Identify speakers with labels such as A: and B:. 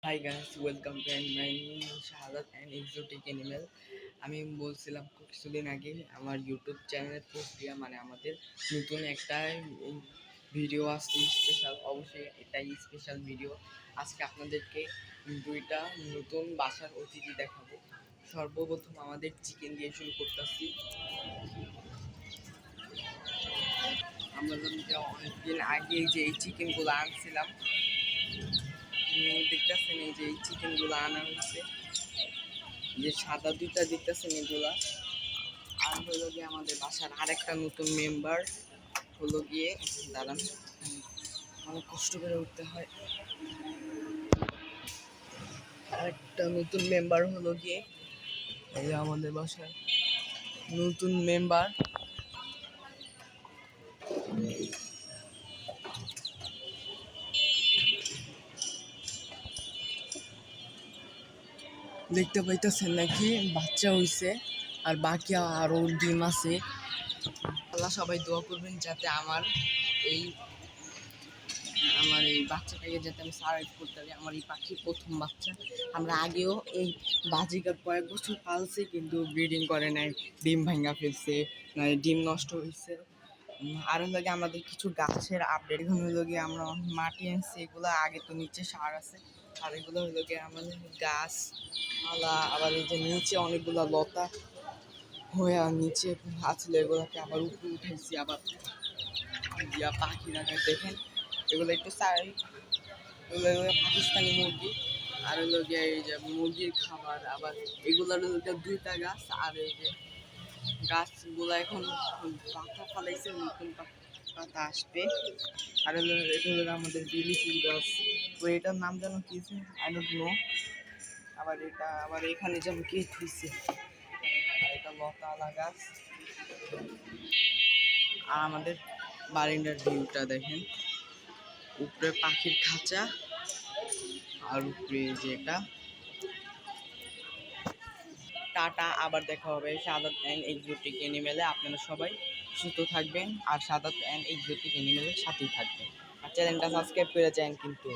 A: Hi guys, welcome to my new Shahadat and exotic animal. আমি বলছিলাম কিছুদিন আগে আমার ইউটিউব চ্যানেলের প্রক্রিয়া আমাদের নতুন একটা ভিডিও আসছে স্পেশাল। অবশ্যই এটাই স্পেশাল ভিডিও। আজকে আপনাদেরকে দুইটা নতুন বাসার অতিথি দেখাবো। সর্বপ্রথম আমাদের চিকেন দিয়ে শুরু করতেছি। আমরা অনেকদিন আগে যে এই চিকেনগুলো আনছিলাম, দেখতেছেন এই যে এই চিকেনগুলো আনা হয়েছে, যে সাদা দুইটা দেখতেছেন এগুলা। আর হলো গিয়ে আমাদের বাসার আরেকটা নতুন মেম্বার হলো গিয়ে, দাঁড়ান অনেক কষ্ট করে উঠতে হয়। আরেকটা নতুন মেম্বার হলো গিয়ে এই যে আমাদের বাসার নতুন মেম্বার। দেখতে পাইতেছেন নাকি বাচ্চা হইছে, আর বাকি আরো ডিম আছে। আল্লাহ সবাই দোয়া করবেন যাতে আমার এই বাচ্চাটাকে যাতে আমি সার্ভাইভ করতে পারি। আমার এই পাখির প্রথম বাচ্চা। আমরা আগেও এই বাজিকার কয়েক বছর পালছি, কিন্তু ব্রিডিং করে নাই, ডিম ভাঙা ফেলছে, ডিম নষ্ট হয়েছে। আর হলো গিয়ে আমাদের কিছু গাছের আপডেট। এখন হলো গিয়ে আমরা মাটি আনছি, এগুলো আগে তো নিচে সার আছে, আর এগুলো হলো গিয়ে আমাদের গাছ পালা। আবার এই যে নিচে অনেকগুলো লতা হয়ে নিচে আসলে এগুলোকে আবার উপরে উঠেছি। আবার পাখি রাখায় দেখেন, এগুলো একটু চাই, এগুলো পাকিস্তানি মুরগি। আর হলো গিয়ে এই যে মুরগির খাবার। আবার এগুলোর দুইটা গাছ, আর এই যে গাছগুলো এখন পাতা ফলাইছে, নতুন পাতা আসবে। আর হলো এটা হলো আমাদের বিলি ফুল গাছ। তো এটার নাম যেন কি, আই ডোন্ট নো। আবার এখানে যেন কি হয়েছে, এটা লতাওয়ালা গাছ। আর আমাদের বারিন্দার ভিউটা দেখেন, উপরে পাখির খাঁচা, আর উপরে যে এটা। টাটা, আবার দেখা হবে শাহাদাত অ্যান্ড এক্সোটিক অ্যানিমেলে। আপনারা সবাই সুস্থ থাকবেন আর শাহাদাত অ্যান্ড এক্সোটিক অ্যানিমেলের সাথেই থাকবেন। আর চ্যানেলটা সাবস্ক্রাইব করে যান কিন্তু।